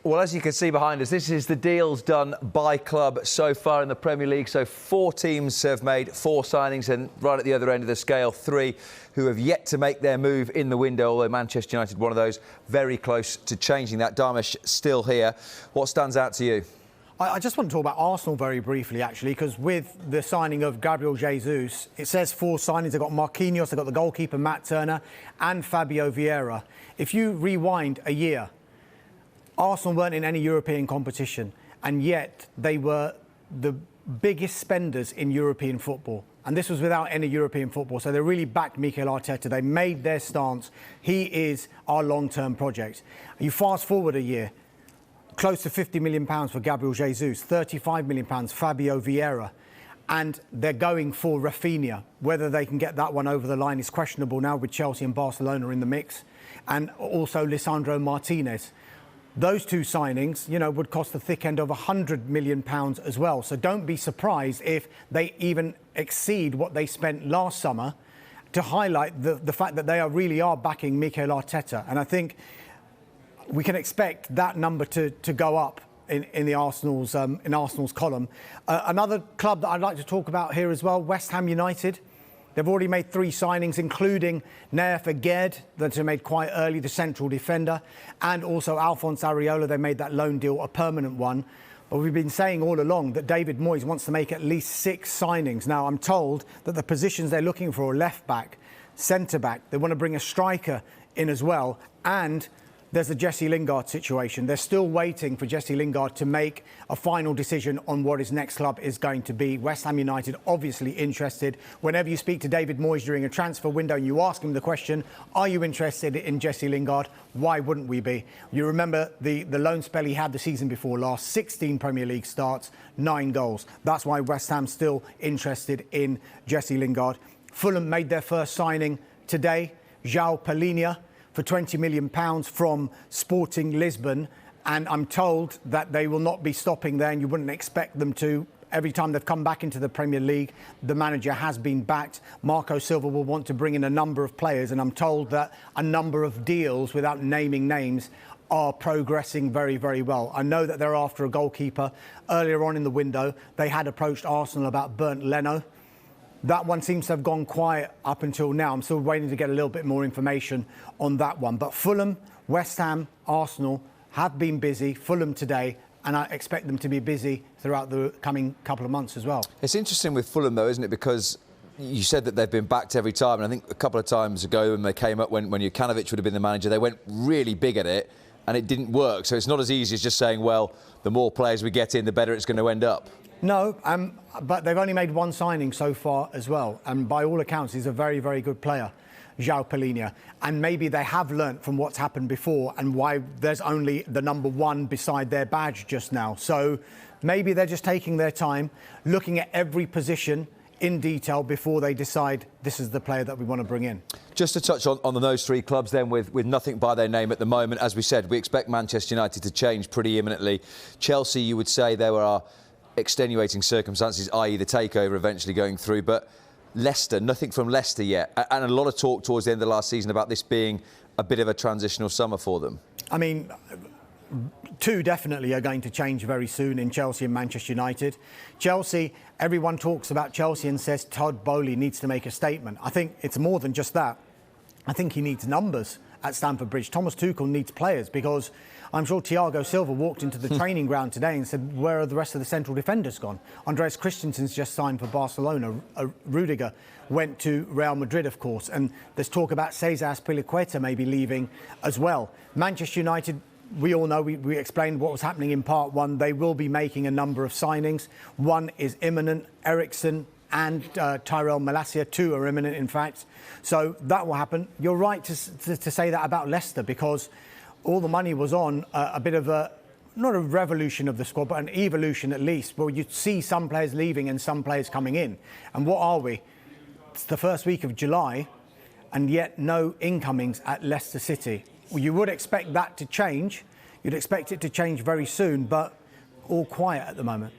Well, as you can see behind us, this is the deals done by club so far in the Premier League. So 4 teams have made 4 signings, and right at the other end of the scale, 3 who have yet to make their move in the window, although Manchester United, one of those, very close to changing that. Dharmesh, still here. What stands out to you? I just want to talk about Arsenal very briefly, actually, because with the signing of Gabriel Jesus, it says 4 signings. They've got Marquinhos, they've got the goalkeeper, Matt Turner, and Fabio Vieira. If you rewind a year, Arsenal weren't in any European competition, and yet they were the biggest spenders in European football. And this was without any European football. So they really backed Mikel Arteta. They made their stance. He is our long-term project. You fast forward a year, close to £50 million for Gabriel Jesus, £35 million Fabio Vieira, and they're going for Rafinha. Whether they can get that one over the line is questionable now, with Chelsea and Barcelona in the mix, and also Lisandro Martinez. Those 2 signings, would cost the thick end of £100 million as well. So don't be surprised if they even exceed what they spent last summer, to highlight the fact that they really are backing Mikel Arteta. And I think we can expect that number to go up in Arsenal's column. Another club that I'd like to talk about here as well, West Ham United. They've already made 3 signings, including Naif Aguerd, that they made quite early, the central defender, and also Alphonse Areola. They made that loan deal a permanent one. But we've been saying all along that David Moyes wants to make at least 6 signings. Now, I'm told that the positions they're looking for are left-back, centre-back. They want to bring a striker in as well, and there's the Jesse Lingard situation. They're still waiting for Jesse Lingard to make a final decision on what his next club is going to be. West Ham United obviously interested. Whenever you speak to David Moyes during a transfer window and you ask him the question, are you interested in Jesse Lingard? Why wouldn't we be? You remember the loan spell he had the season before last, 16 Premier League starts, 9 goals. That's why West Ham's still interested in Jesse Lingard. Fulham made their first signing today, João Palhinha, for £20 million from Sporting Lisbon, and I'm told that they will not be stopping there, and you wouldn't expect them to. Every time they've come back into the Premier League, the manager has been backed. Marco Silva will want to bring in a number of players, and I'm told that a number of deals, without naming names, are progressing very, very well. I know that they're after a goalkeeper. Earlier on in the window, they had approached Arsenal about Bernd Leno. That one seems to have gone quiet up until now. I'm still waiting to get a little bit more information on that one. But Fulham, West Ham, Arsenal have been busy. Fulham today, and I expect them to be busy throughout the coming couple of months as well. It's interesting with Fulham, though, isn't it? Because you said that they've been backed every time. And I think a couple of times ago when they came up, when Jukanovic would have been the manager, they went really big at it and it didn't work. So it's not as easy as just saying, well, the more players we get in, the better it's going to end up. No, but they've only made 1 signing so far as well. And by all accounts, he's a very, very good player, João Palhinha. And maybe they have learnt from what's happened before and why there's only the number 1 beside their badge just now. So maybe they're just taking their time, looking at every position in detail before they decide this is the player that we want to bring in. Just to touch on those 3 clubs then, with nothing by their name at the moment. As we said, we expect Manchester United to change pretty imminently. Chelsea, you would say there are extenuating circumstances, i.e. the takeover eventually going through, but Leicester, nothing from Leicester yet, and a lot of talk towards the end of the last season about this being a bit of a transitional summer for them. I mean, 2 definitely are going to change very soon in Chelsea and Manchester United. Chelsea, everyone talks about Chelsea and says Todd Boehly needs to make a statement. I think it's more than just that. I think he needs numbers at Stamford Bridge. Thomas Tuchel needs players, because I'm sure Thiago Silva walked into the training ground today and said, where are the rest of the central defenders gone? Andreas Christensen's just signed for Barcelona. Rudiger went to Real Madrid, of course. And there's talk about Cesar Azpilicueta maybe leaving as well. Manchester United, we all know, we explained what was happening in part 1. They will be making a number of signings. 1 is imminent, Eriksen and Tyrell Malacia. 2 are imminent, in fact. So that will happen. You're right to say that about Leicester, because all the money was on a bit of a, not a revolution of the squad, but an evolution at least, where you'd see some players leaving and some players coming in. And what are we? It's the first week of July, and yet no incomings at Leicester City. Well, you would expect that to change. You'd expect it to change very soon, but all quiet at the moment.